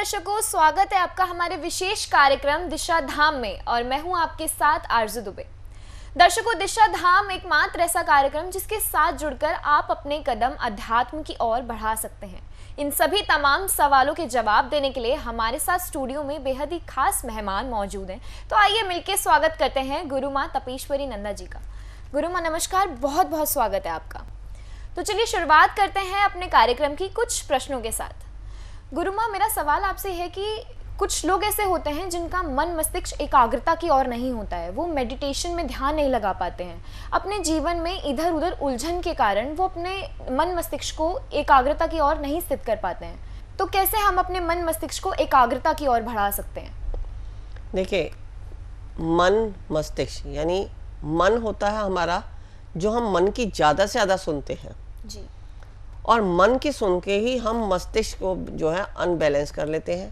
दर्शकों, स्वागत है आपका हमारे विशेष कार्यक्रम दिशा धाम में और मैं हूं आपके साथ आरजू दुबे। दर्शकों, दिशा धाम एकमात्र ऐसा कार्यक्रम जिसके साथ जुड़कर आप अपने कदम अध्यात्म की ओर बढ़ा सकते हैं। इन सभी तमाम सवालों के जवाब देने के लिए हमारे साथ स्टूडियो में बेहद ही खास मेहमान मौजूद हैं। तो आइए मिलकर स्वागत करते हैं गुरु माँ तपेश्वरी नंदा जी का। गुरु माँ नमस्कार, बहुत बहुत स्वागत है आपका। तो चलिए शुरुआत करते हैं अपने कार्यक्रम की कुछ प्रश्नों के साथ। गुरु माँ, मेरा सवाल आपसे है कि कुछ लोग ऐसे होते हैं जिनका मन मस्तिष्क एकाग्रता की ओर नहीं होता है, वो मेडिटेशन में ध्यान नहीं लगा पाते हैं। अपने जीवन में इधर उधर उलझन के कारण वो अपने मन मस्तिष्क को एकाग्रता की ओर नहीं स्थित कर पाते हैं। तो कैसे हम अपने मन मस्तिष्क को एकाग्रता की ओर बढ़ा सकते हैं? देखिए, मन मस्तिष्क यानी मन होता है हमारा, जो हम मन की ज़्यादा से ज़्यादा सुनते हैं जी। और मन की सुन के ही हम मस्तिष्क को जो है अनबैलेंस कर लेते हैं।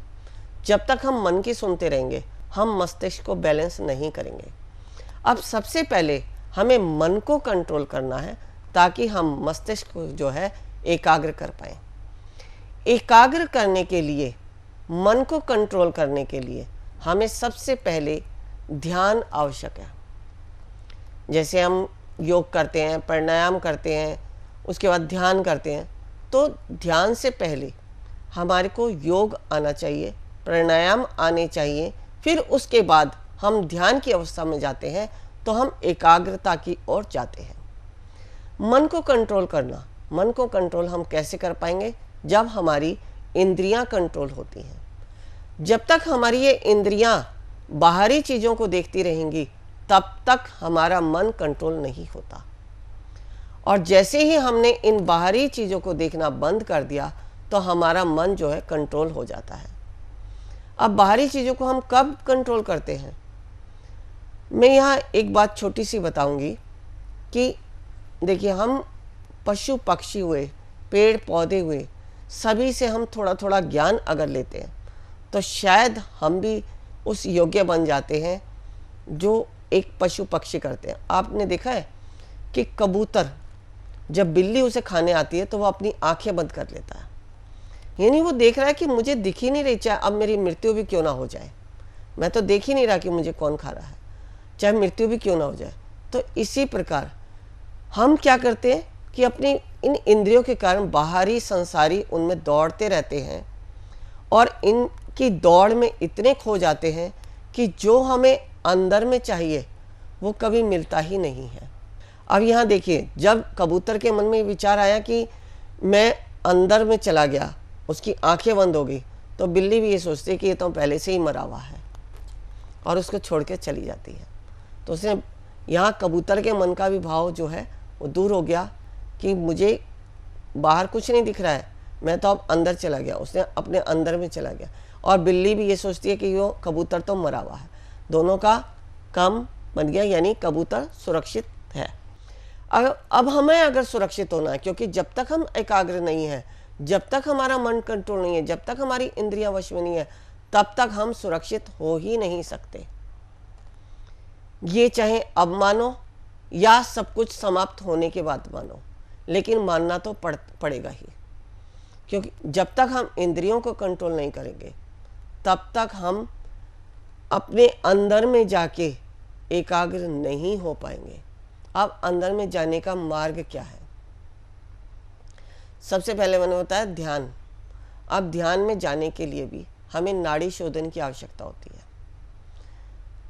जब तक हम मन की सुनते रहेंगे हम मस्तिष्क को बैलेंस नहीं करेंगे। अब सबसे पहले हमें मन को कंट्रोल करना है ताकि हम मस्तिष्क को जो है एकाग्र कर पाएँ। एकाग्र करने के लिए, मन को कंट्रोल करने के लिए हमें सबसे पहले ध्यान आवश्यक है। जैसे हम योग करते हैं, प्राणायाम करते हैं, उसके बाद ध्यान करते हैं, तो ध्यान से पहले हमारे को योग आना चाहिए, प्राणायाम आने चाहिए, फिर उसके बाद हम ध्यान की अवस्था में जाते हैं तो हम एकाग्रता की ओर जाते हैं। मन को कंट्रोल करना, मन को कंट्रोल हम कैसे कर पाएंगे? जब हमारी इंद्रियां कंट्रोल होती हैं। जब तक हमारी ये इंद्रियां बाहरी चीज़ों को देखती रहेंगी तब तक हमारा मन कंट्रोल नहीं होता। और जैसे ही हमने इन बाहरी चीज़ों को देखना बंद कर दिया तो हमारा मन जो है कंट्रोल हो जाता है। अब बाहरी चीज़ों को हम कब कंट्रोल करते हैं? मैं यहाँ एक बात छोटी सी बताऊंगी कि देखिए, हम पशु पक्षी हुए, पेड़ पौधे हुए, सभी से हम थोड़ा थोड़ा ज्ञान अगर लेते हैं तो शायद हम भी उस योग्य बन जाते हैं जो एक पशु पक्षी करते हैं। आपने देखा है कि कबूतर जब बिल्ली उसे खाने आती है तो वो अपनी आंखें बंद कर लेता है, यानी वो देख रहा है कि मुझे दिख ही नहीं रही, चाहे अब मेरी मृत्यु भी क्यों ना हो जाए, मैं तो देख ही नहीं रहा कि मुझे कौन खा रहा है, चाहे मृत्यु भी क्यों ना हो जाए। तो इसी प्रकार हम क्या करते हैं कि अपनी इन इंद्रियों के कारण बाहरी संसारी उनमें दौड़ते रहते हैं और इनकी दौड़ में इतने खो जाते हैं कि जो हमें अंदर में चाहिए वो कभी मिलता ही नहीं है। अब यहाँ देखिए, जब कबूतर के मन में विचार आया कि मैं अंदर में चला गया, उसकी आंखें बंद हो गई, तो बिल्ली भी ये सोचती है कि ये तो पहले से ही मरा हुआ है और उसको छोड़ के चली जाती है। तो उसने यहाँ कबूतर के मन का भी भाव जो है वो दूर हो गया कि मुझे बाहर कुछ नहीं दिख रहा है, मैं तो अब अंदर चला गया, उसने अपने अंदर में चला गया। और बिल्ली भी ये सोचती है कि वो कबूतर तो मरा हुआ है। दोनों का काम बन गया, यानी कबूतर सुरक्षित है। अब हमें अगर सुरक्षित होना है, क्योंकि जब तक हम एकाग्र नहीं है, जब तक हमारा मन कंट्रोल नहीं है, जब तक हमारी इंद्रियां वश में नहीं है, तब तक हम सुरक्षित हो ही नहीं सकते। ये चाहे अब मानो या सब कुछ समाप्त होने के बाद मानो, लेकिन मानना तो पड़ेगा ही, क्योंकि जब तक हम इंद्रियों को कंट्रोल नहीं करेंगे तब तक हम अपने अंदर में जाके एकाग्र नहीं हो पाएंगे। अब अंदर में जाने का मार्ग क्या है? सबसे पहले मैंने बताया ध्यान। अब ध्यान में जाने के लिए भी हमें नाड़ी शोधन की आवश्यकता होती है।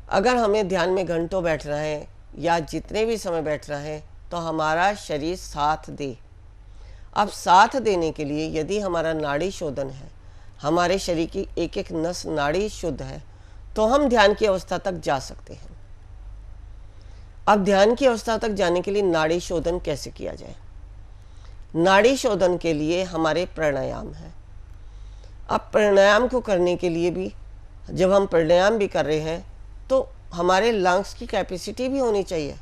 अगर हमें ध्यान में घंटों बैठना है या जितने भी समय बैठना है तो हमारा शरीर साथ दे। अब साथ देने के लिए यदि हमारा नाड़ी शोधन है, हमारे शरीर की एक एक नस नाड़ी शुद्ध है, तो हम ध्यान की अवस्था तक जा सकते हैं। अब ध्यान की अवस्था तक जाने के लिए नाड़ी शोधन कैसे किया जाए? नाड़ी शोधन के लिए हमारे प्राणायाम है। अब प्राणायाम को करने के लिए भी, जब हम प्राणायाम भी कर रहे हैं तो हमारे लंग्स की कैपेसिटी भी होनी चाहिए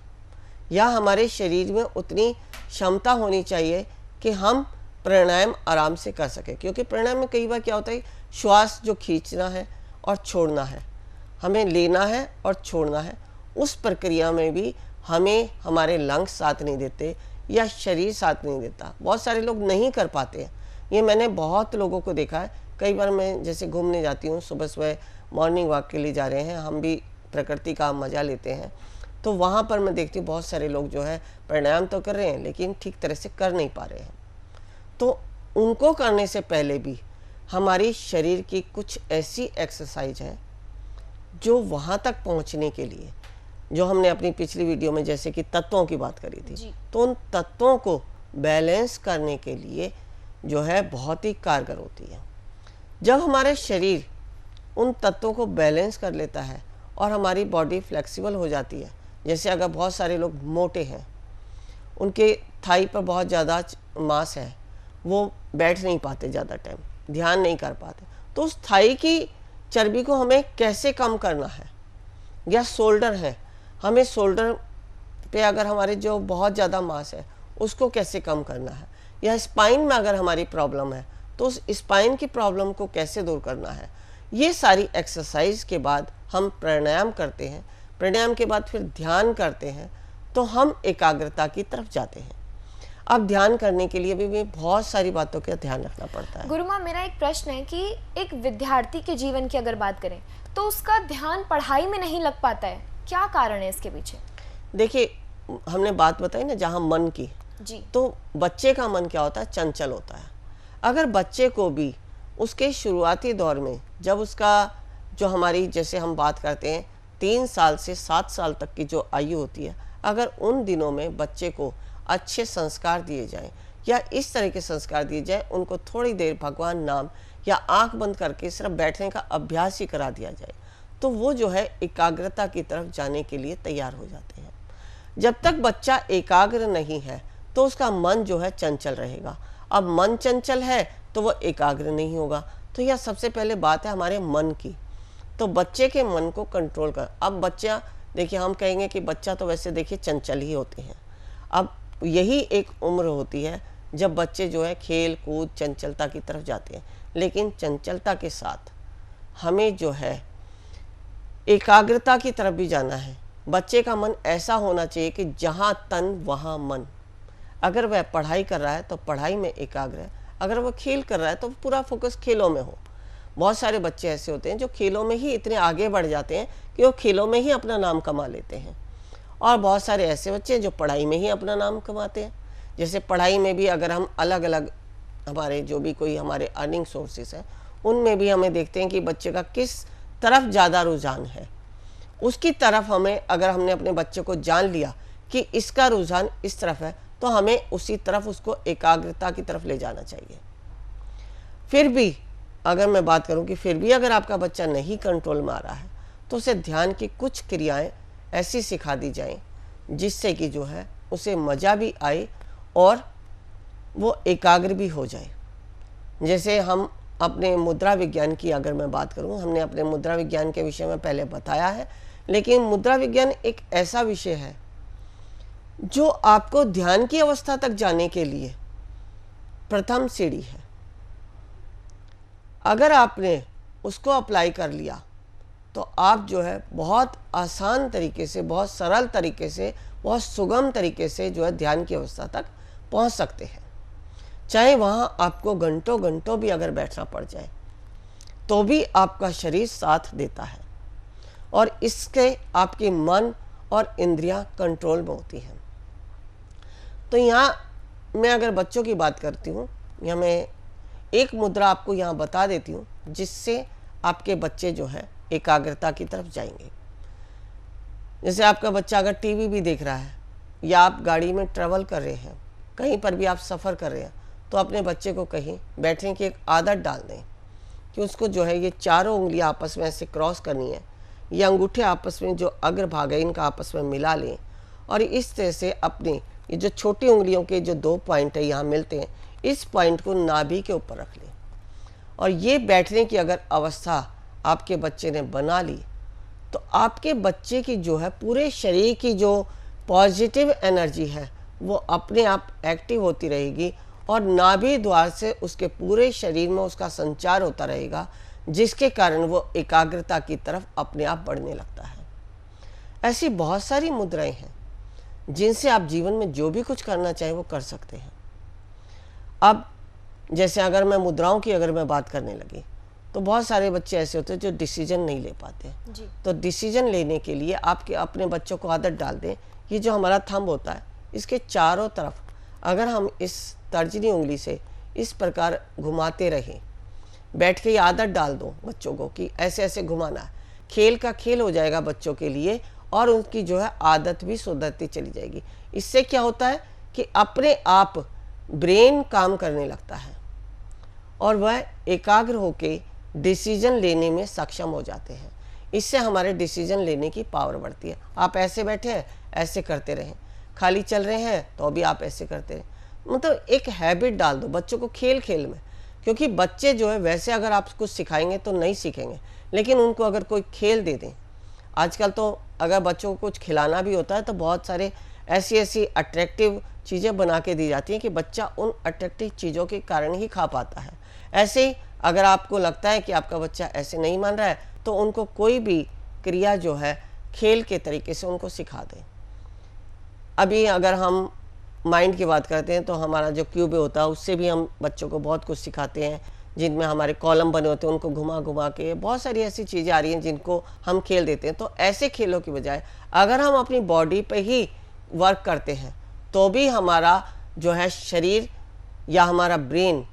या हमारे शरीर में उतनी क्षमता होनी चाहिए कि हम प्राणायाम आराम से कर सकें। क्योंकि प्राणायाम में कई बार क्या होता है, श्वास जो खींचना है और छोड़ना है, हमें लेना है और छोड़ना है, उस प्रक्रिया में भी हमें हमारे लंग्स साथ नहीं देते या शरीर साथ नहीं देता। बहुत सारे लोग नहीं कर पाते हैं। ये मैंने बहुत लोगों को देखा है कई बार मैं जैसे घूमने जाती हूँ, सुबह सुबह मॉर्निंग वॉक के लिए जा रहे हैं, हम भी प्रकृति का मज़ा लेते हैं, तो वहाँ पर मैं देखती हूँ बहुत सारे लोग जो है प्राणायाम तो कर रहे हैं लेकिन ठीक तरह से कर नहीं पा रहे हैं। तो उनको करने से पहले भी हमारी शरीर की कुछ ऐसी एक्सरसाइज है जो वहाँ तक पहुँचने के लिए, जो हमने अपनी पिछली वीडियो में जैसे कि तत्वों की बात करी थी, तो उन तत्वों को बैलेंस करने के लिए जो है बहुत ही कारगर होती है। जब हमारे शरीर उन तत्वों को बैलेंस कर लेता है और हमारी बॉडी फ्लेक्सिबल हो जाती है, जैसे अगर बहुत सारे लोग मोटे हैं, उनके थाई पर बहुत ज़्यादा मांस है, वो बैठ नहीं पाते ज़्यादा टाइम, ध्यान नहीं कर पाते, तो उस थाई की चर्बी को हमें कैसे कम करना है। या शोल्डर है, हमें शोल्डर पे अगर हमारे जो बहुत ज़्यादा मांस है उसको कैसे कम करना है। या स्पाइन में अगर हमारी प्रॉब्लम है तो उस स्पाइन की प्रॉब्लम को कैसे दूर करना है। ये सारी एक्सरसाइज के बाद हम प्राणायाम करते हैं, प्राणायाम के बाद फिर ध्यान करते हैं, तो हम एकाग्रता की तरफ जाते हैं। अब ध्यान करने के लिए भी बहुत सारी बातों का ध्यान रखना पड़ता है। गुरुमा, मेरा एक प्रश्न है कि एक विद्यार्थी के जीवन की अगर बात करें तो उसका ध्यान पढ़ाई में नहीं लग पाता है, क्या कारण है इसके पीछे? देखिए, हमने बात बताई ना जहाँ मन की जी, तो बच्चे का मन क्या होता है, चंचल होता है। अगर बच्चे को भी उसके शुरुआती दौर में, जब उसका जो हमारी जैसे हम बात करते हैं 3 साल से 7 साल तक की जो आयु होती है, अगर उन दिनों में बच्चे को अच्छे संस्कार दिए जाएं या इस तरह के संस्कार दिए जाएं, उनको थोड़ी देर भगवान नाम या आंख बंद करके सिर्फ बैठने का अभ्यास ही करा दिया जाए, तो वो जो है एकाग्रता की तरफ जाने के लिए तैयार हो जाते हैं। जब तक बच्चा एकाग्र नहीं है तो उसका मन जो है चंचल रहेगा। अब मन चंचल है तो वो एकाग्र नहीं होगा। तो यह सबसे पहले बात है हमारे मन की। तो बच्चे के मन को कंट्रोल कर। अब बच्चा, देखिए हम कहेंगे कि बच्चा तो वैसे देखिए चंचल ही होते हैं। अब यही एक उम्र होती है जब बच्चे जो है खेल कूद चंचलता की तरफ जाते हैं, लेकिन चंचलता के साथ हमें जो है एकाग्रता की तरफ भी जाना है। बच्चे का मन ऐसा होना चाहिए कि जहाँ तन वहाँ मन। अगर वह पढ़ाई कर रहा है तो पढ़ाई में एकाग्र है, अगर वह खेल कर रहा है तो पूरा फोकस खेलों में हो। बहुत सारे बच्चे ऐसे होते हैं जो खेलों में ही इतने आगे बढ़ जाते हैं कि वो खेलों में ही अपना नाम कमा लेते हैं, और बहुत सारे ऐसे बच्चे हैं जो पढ़ाई में ही अपना नाम कमाते हैं। जैसे पढ़ाई में भी अगर हम अलग अलग हमारे जो भी कोई हमारे अर्निंग सोर्सेस हैं, उनमें भी हमें देखते हैं कि बच्चे का किस तरफ ज़्यादा रुझान है, उसकी तरफ हमें, अगर हमने अपने बच्चे को जान लिया कि इसका रुझान इस तरफ है, तो हमें उसी तरफ उसको एकाग्रता की तरफ ले जाना चाहिए। फिर भी अगर मैं बात करूं कि फिर भी अगर आपका बच्चा नहीं कंट्रोल में आ रहा है तो उसे ध्यान की कुछ क्रियाएं ऐसी सिखा दी जाएं जिससे कि जो है उसे मज़ा भी आए और वो एकाग्र भी हो जाए। जैसे हम अपने मुद्रा विज्ञान की अगर मैं बात करूं, हमने अपने मुद्रा विज्ञान के विषय में पहले बताया है, लेकिन मुद्रा विज्ञान एक ऐसा विषय है जो आपको ध्यान की अवस्था तक जाने के लिए प्रथम सीढ़ी है। अगर आपने उसको अप्लाई कर लिया तो आप जो है बहुत आसान तरीके से, बहुत सरल तरीके से, बहुत सुगम तरीके से जो है ध्यान की अवस्था तक पहुंच सकते हैं। चाहे वहाँ आपको घंटों घंटों भी अगर बैठना पड़ जाए तो भी आपका शरीर साथ देता है, और इसके आपके मन और इंद्रियां कंट्रोल में होती हैं। तो यहाँ मैं अगर बच्चों की बात करती हूँ, यहाँ मैं एक मुद्रा आपको यहाँ बता देती हूँ जिससे आपके बच्चे जो है एकाग्रता की तरफ जाएंगे। जैसे आपका बच्चा अगर टीवी भी देख रहा है या आप गाड़ी में ट्रैवल कर रहे हैं, कहीं पर भी आप सफ़र कर रहे हैं, तो अपने बच्चे को कहीं बैठने की एक आदत डाल दें कि उसको जो है ये चारों उंगलियां आपस में ऐसे क्रॉस करनी है, ये अंगूठे आपस में जो अग्रभाग है इनका आपस में मिला लें, और इस तरह से अपनी ये जो छोटी उंगलियों के जो 2 पॉइंट है यहाँ मिलते हैं, इस पॉइंट को नाभि के ऊपर रख लें। और ये बैठने की अगर अवस्था आपके बच्चे ने बना ली तो आपके बच्चे की जो है पूरे शरीर की जो पॉजिटिव एनर्जी है वो अपने आप एक्टिव होती रहेगी, और नाभि द्वार से उसके पूरे शरीर में उसका संचार होता रहेगा, जिसके कारण वो एकाग्रता की तरफ अपने आप बढ़ने लगता है। ऐसी बहुत सारी मुद्राएं हैं जिनसे आप जीवन में जो भी कुछ करना चाहें वो कर सकते हैं। अब जैसे अगर मैं मुद्राओं की अगर मैं बात करने लगी तो बहुत सारे बच्चे ऐसे होते हैं जो डिसीजन नहीं ले पाते। जी। तो डिसीजन लेने के लिए आपके अपने बच्चों को आदत डाल दें, ये जो हमारा थंब होता है इसके चारों तरफ अगर हम इस तर्जनी उंगली से इस प्रकार घुमाते रहें, बैठ के ये आदत डाल दो बच्चों को कि ऐसे ऐसे घुमाना है, खेल का खेल हो जाएगा बच्चों के लिए और उनकी जो है आदत भी सुधरती चली जाएगी। इससे क्या होता है कि अपने आप ब्रेन काम करने लगता है और वह एकाग्र होके डिसीजन लेने में सक्षम हो जाते हैं। इससे हमारे डिसीजन लेने की पावर बढ़ती है। आप ऐसे बैठे हैं, ऐसे करते रहें, खाली चल रहे हैं तो भी आप ऐसे करते रहें। मतलब एक हैबिट डाल दो बच्चों को खेल खेल में, क्योंकि बच्चे जो है वैसे अगर आप कुछ सिखाएंगे तो नहीं सीखेंगे, लेकिन उनको अगर कोई खेल दे दें, आजकल तो अगर बच्चों को कुछ खिलाना भी होता है तो बहुत सारे ऐसी ऐसी अट्रैक्टिव चीज़ें बना के दी जाती हैं कि बच्चा उन अट्रैक्टिव चीज़ों के कारण ही खा पाता है। ऐसे ही अगर आपको लगता है कि आपका बच्चा ऐसे नहीं मान रहा है तो उनको कोई भी क्रिया जो है खेल के तरीके से उनको सिखा दें। अभी अगर हम माइंड की बात करते हैं तो हमारा जो क्यूब होता है उससे भी हम बच्चों को बहुत कुछ सिखाते हैं, जिनमें हमारे कॉलम बने होते हैं उनको घुमा घुमा के बहुत सारी ऐसी चीज़ें आ रही हैं जिनको हम खेल देते हैं। तो ऐसे खेलों की बजाय अगर हम अपनी बॉडी पे ही वर्क करते हैं तो भी हमारा जो है शरीर या हमारा ब्रेन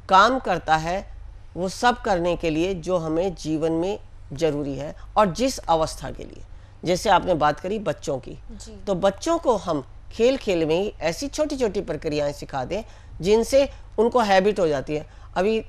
काम करता है वो सब करने के लिए जो हमें जीवन में ज़रूरी है और जिस अवस्था के लिए। जैसे आपने बात करी बच्चों की, तो बच्चों को हम खेल खेल में ही ऐसी छोटी छोटी प्रक्रियाएं सिखा दें जिनसे उनको हैबिट हो जाती है। अभी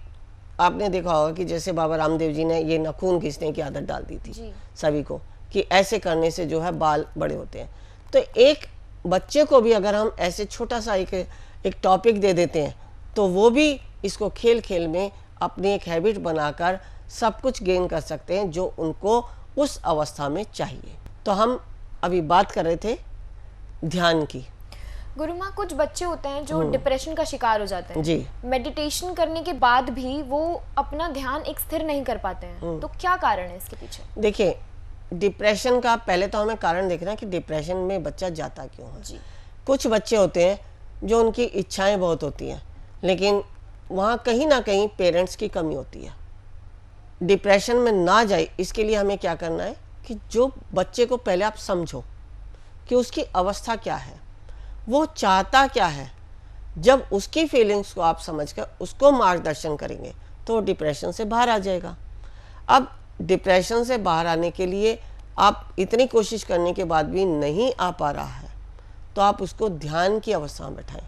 आपने देखा होगा कि जैसे बाबा रामदेव जी ने ये नाखून घिसने की आदत डाल दी थी सभी को कि ऐसे करने से जो है बाल बड़े होते हैं। तो एक बच्चे को भी अगर हम ऐसे छोटा सा एक टॉपिक दे देते हैं तो वो भी इसको खेल खेल में अपनी एक हैबिट बनाकर सब कुछ गेन कर सकते हैं जो उनको उस अवस्था में चाहिए। तो हम अभी बात कर रहे थे ध्यान की। गुरु माँ, कुछ बच्चे होते हैं जो डिप्रेशन का शिकार हो जाते हैं जी। मेडिटेशन करने के बाद भी वो अपना ध्यान एक स्थिर नहीं कर पाते हैं, तो क्या कारण है इसके पीछे? देखिए, डिप्रेशन का पहले तो हमें कारण देखना है कि डिप्रेशन में बच्चा जाता क्यों है। जी। कुछ बच्चे होते हैं जो उनकी इच्छाएं बहुत होती हैं लेकिन वहाँ कहीं ना कहीं पेरेंट्स की कमी होती है। डिप्रेशन में ना जाए इसके लिए हमें क्या करना है कि जो बच्चे को पहले आप समझो कि उसकी अवस्था क्या है, वो चाहता क्या है। जब उसकी फीलिंग्स को आप समझकर उसको मार्गदर्शन करेंगे तो डिप्रेशन से बाहर आ जाएगा। अब डिप्रेशन से बाहर आने के लिए आप इतनी कोशिश करने के बाद भी नहीं आ पा रहा है तो आप उसको ध्यान की अवस्था में बैठाएं।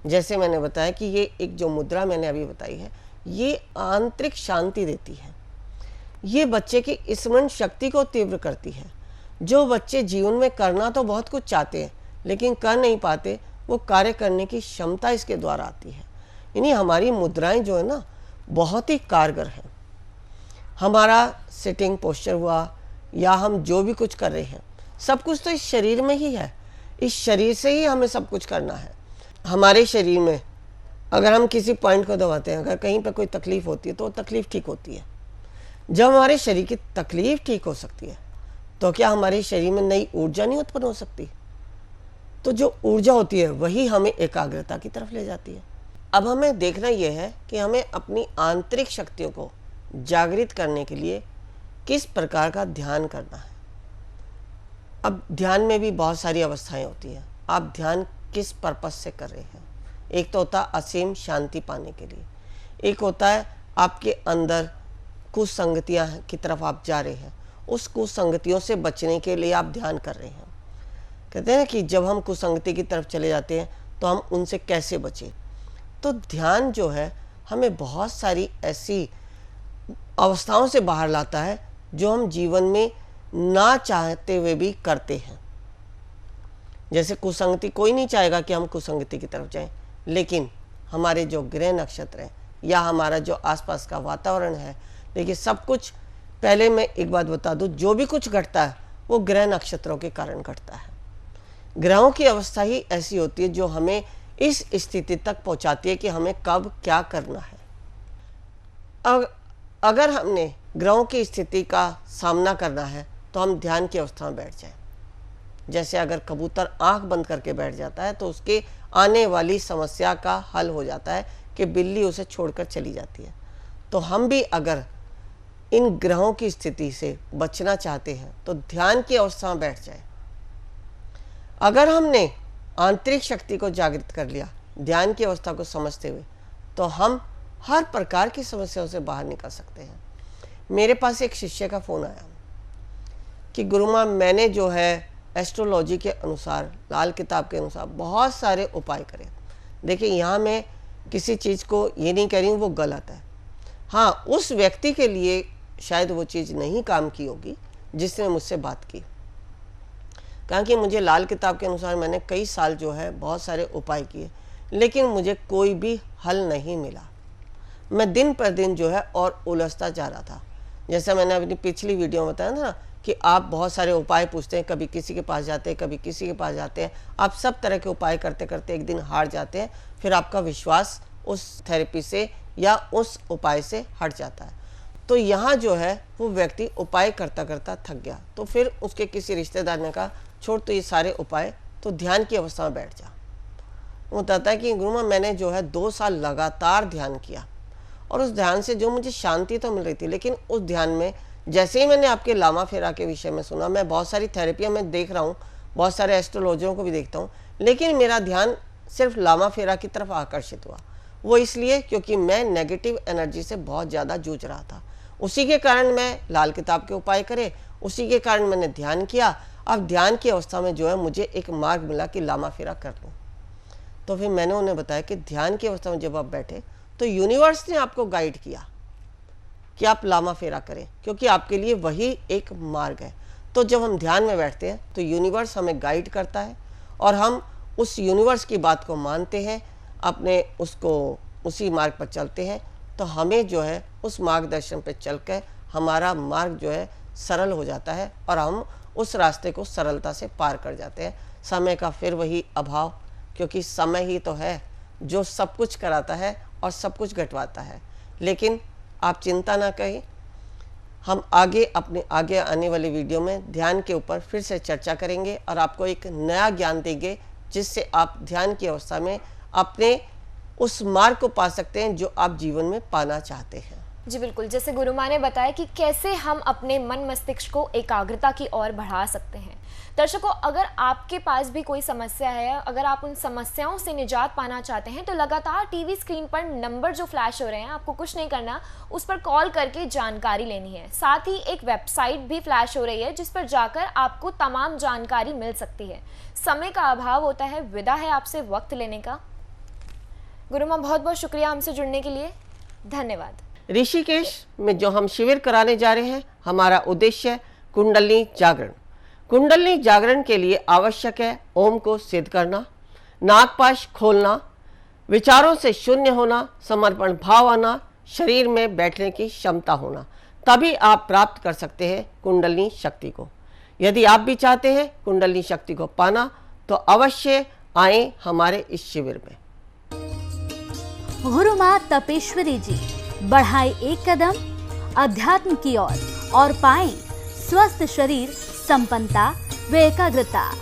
जैसे मैंने बताया कि ये एक जो मुद्रा मैंने अभी बताई है ये आंतरिक शांति देती है, ये बच्चे की स्मरण शक्ति को तीव्र करती है। जो बच्चे जीवन में करना तो बहुत कुछ चाहते हैं लेकिन कर नहीं पाते, वो कार्य करने की क्षमता इसके द्वारा आती है। यानी हमारी मुद्राएं जो है ना बहुत ही कारगर हैं। हमारा सिटिंग पोस्चर हुआ या हम जो भी कुछ कर रहे हैं सब कुछ तो इस शरीर में ही है, इस शरीर से ही हमें सब कुछ करना है। हमारे शरीर में अगर हम किसी पॉइंट को दबाते हैं, अगर कहीं पर कोई तकलीफ होती है तो वो तकलीफ ठीक होती है। जब हमारे शरीर की तकलीफ ठीक हो सकती है तो क्या हमारे शरीर में नई ऊर्जा नहीं उत्पन्न हो सकती? तो जो ऊर्जा होती है वही हमें एकाग्रता की तरफ ले जाती है। अब हमें देखना यह है कि हमें अपनी आंतरिक शक्तियों को जागृत करने के लिए किस प्रकार का ध्यान करना है। अब ध्यान में भी बहुत सारी अवस्थाएं होती हैं। आप ध्यान किस पर्पस से कर रहे हैं? एक तो होता है असीम शांति पाने के लिए, एक होता है आपके अंदर कुसंगतियां की तरफ आप जा रहे हैं, उस कुसंगतियों से बचने के लिए आप ध्यान कर रहे हैं। कहते हैं ना कि जब हम कुसंगति की तरफ चले जाते हैं तो हम उनसे कैसे बचें। तो ध्यान जो है हमें बहुत सारी ऐसी अवस्थाओं से बाहर लाता है जो हम जीवन में ना चाहते हुए भी करते हैं। जैसे कुसंगति, कोई नहीं चाहेगा कि हम कुसंगति की तरफ जाएं, लेकिन हमारे जो ग्रह नक्षत्र हैं या हमारा जो आसपास का वातावरण है, देखिए सब कुछ, पहले मैं एक बात बता दूं, जो भी कुछ घटता है वो ग्रह नक्षत्रों के कारण घटता है। ग्रहों की अवस्था ही ऐसी होती है जो हमें इस स्थिति तक पहुंचाती है कि हमें कब क्या करना है। अगर हमने ग्रहों की स्थिति का सामना करना है तो हम ध्यान की अवस्था में बैठ जाएं। जैसे अगर कबूतर आंख बंद करके बैठ जाता है तो उसके आने वाली समस्या का हल हो जाता है कि बिल्ली उसे छोड़कर चली जाती है। तो हम भी अगर इन ग्रहों की स्थिति से बचना चाहते हैं तो ध्यान की अवस्था में बैठ जाए। अगर हमने आंतरिक शक्ति को जागृत कर लिया ध्यान की अवस्था को समझते हुए, तो हम हर प्रकार की समस्याओं से बाहर निकल सकते हैं। मेरे पास एक शिष्य का फ़ोन आया कि गुरुमा, मैंने जो है एस्ट्रोलॉजी के अनुसार, लाल किताब के अनुसार बहुत सारे उपाय करे। देखिए, यहाँ मैं किसी चीज़ को ये नहीं कह रही हूँ वो गलत है। हाँ, उस व्यक्ति के लिए शायद वो चीज़ नहीं काम की होगी जिसने मुझसे बात की। कहा कि मुझे लाल किताब के अनुसार मैंने कई साल जो है बहुत सारे उपाय किए, लेकिन मुझे कोई भी हल नहीं मिला। मैं दिन पर दिन जो है और उलझता जा रहा था। जैसा मैंने अपनी पिछली वीडियो में बताया था कि आप बहुत सारे उपाय पूछते हैं, कभी किसी के पास जाते हैं, कभी किसी के पास जाते हैं, आप सब तरह के उपाय करते करते एक दिन हार जाते हैं, फिर आपका विश्वास उस थेरेपी से या उस उपाय से हट जाता है। तो यहाँ जो है वो व्यक्ति उपाय करता करता थक गया, तो फिर उसके किसी रिश्तेदार ने कहा, छोड़ तो ये सारे उपाय, तो ध्यान की अवस्था में बैठ जा। वो बताता है कि गुरुमा, मैंने जो है 2 साल लगातार ध्यान किया और उस ध्यान से जो मुझे शांति तो मिल रही थी, लेकिन उस ध्यान में जैसे ही मैंने आपके लामा फेरा के विषय में सुना, मैं बहुत सारी थेरेपियाँ मैं देख रहा हूँ, बहुत सारे एस्ट्रोलॉजरों को भी देखता हूँ, लेकिन मेरा ध्यान सिर्फ लामा फेरा की तरफ आकर्षित हुआ। वो इसलिए क्योंकि मैं नेगेटिव एनर्जी से बहुत ज़्यादा जूझ रहा था। उसी के कारण मैं लाल किताब के उपाय करे, उसी के कारण मैंने ध्यान किया। अब ध्यान की अवस्था में जो है मुझे एक मार्ग मिला कि लामा फेरा कर लूँ। तो फिर मैंने उन्हें बताया कि ध्यान की अवस्था में जब आप बैठे तो यूनिवर्स ने आपको गाइड किया कि आप लामा फेरा करें, क्योंकि आपके लिए वही एक मार्ग है। तो जब हम ध्यान में बैठते हैं तो यूनिवर्स हमें गाइड करता है और हम उस यूनिवर्स की बात को मानते हैं, अपने उसको उसी मार्ग पर चलते हैं, तो हमें जो है उस मार्गदर्शन पर चलकर हमारा मार्ग जो है सरल हो जाता है और हम उस रास्ते को सरलता से पार कर जाते हैं। समय का फिर वही अभाव, क्योंकि समय ही तो है जो सब कुछ कराता है और सब कुछ घटवाता है। लेकिन आप चिंता ना करें, हम अपने आगे आने वाली वीडियो में ध्यान के ऊपर फिर से चर्चा करेंगे और आपको एक नया ज्ञान देंगे, जिससे आप ध्यान की अवस्था में अपने उस मार्ग को पा सकते हैं जो आप जीवन में पाना चाहते हैं। जी बिल्कुल, जैसे गुरुमा ने बताया कि कैसे हम अपने मन मस्तिष्क को एकाग्रता की ओर बढ़ा सकते हैं। दर्शकों, अगर आपके पास भी कोई समस्या है, अगर आप उन समस्याओं से निजात पाना चाहते हैं, तो लगातार टीवी स्क्रीन पर नंबर जो फ्लैश हो रहे हैं, आपको कुछ नहीं करना, उस पर कॉल करके जानकारी लेनी है। साथ ही एक वेबसाइट भी फ्लैश हो रही है जिस पर जाकर आपको तमाम जानकारी मिल सकती है। समय का अभाव होता है, विदा है आपसे वक्त लेने का। गुरुमा, बहुत बहुत शुक्रिया हमसे जुड़ने के लिए, धन्यवाद। ऋषिकेश में जो हम शिविर कराने जा रहे हैं, हमारा उद्देश्य कुंडलिनी जागरण। कुंडलिनी जागरण के लिए आवश्यक है ओम को सिद्ध करना, नागपाश खोलना, विचारों से शून्य होना, समर्पण भाव आना, शरीर में बैठने की क्षमता होना, तभी आप प्राप्त कर सकते हैं कुंडलिनी शक्ति को। यदि आप भी चाहते हैं कुंडलिनी शक्ति को पाना, तो अवश्य आएं हमारे इस शिविर में। गुरुमा तपेश्वरी जी बढ़ाए एक कदम अध्यात्म की ओर और पाएं स्वस्थ शरीर, संपन्नता व एकाग्रता।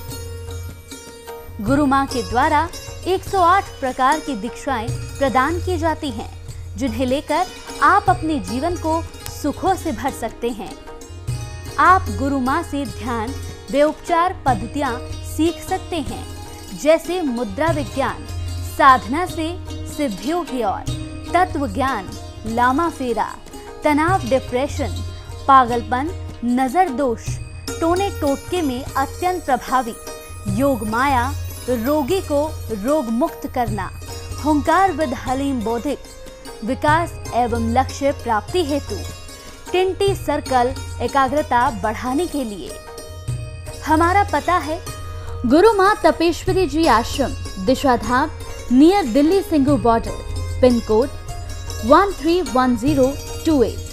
गुरुमा के द्वारा 108 प्रकार की दीक्षाएं प्रदान की जाती हैं, जिन्हें लेकर आप अपने जीवन को सुखों से भर सकते हैं। आप गुरुमा से ध्यान व उपचार पद्धतियां सीख सकते हैं, जैसे मुद्रा विज्ञान, साधना से सिद्धियों की ओर, तत्व ज्ञान, लामा फेरा, तनाव, डिप्रेशन, पागलपन, नजर दोष, टोने टोटके में अत्यंत प्रभावी, योग माया, रोगी को रोग मुक्त करना, हुंकार विद हलीम बौद्धिक, विकास एवं लक्ष्य प्राप्ति हेतु, टिंटी सर्कल, एकाग्रता बढ़ाने के लिए। हमारा पता है गुरुमा Tapeshwari ji Ashram, Dishadham, near Delhi Singhu border, pin code 131028।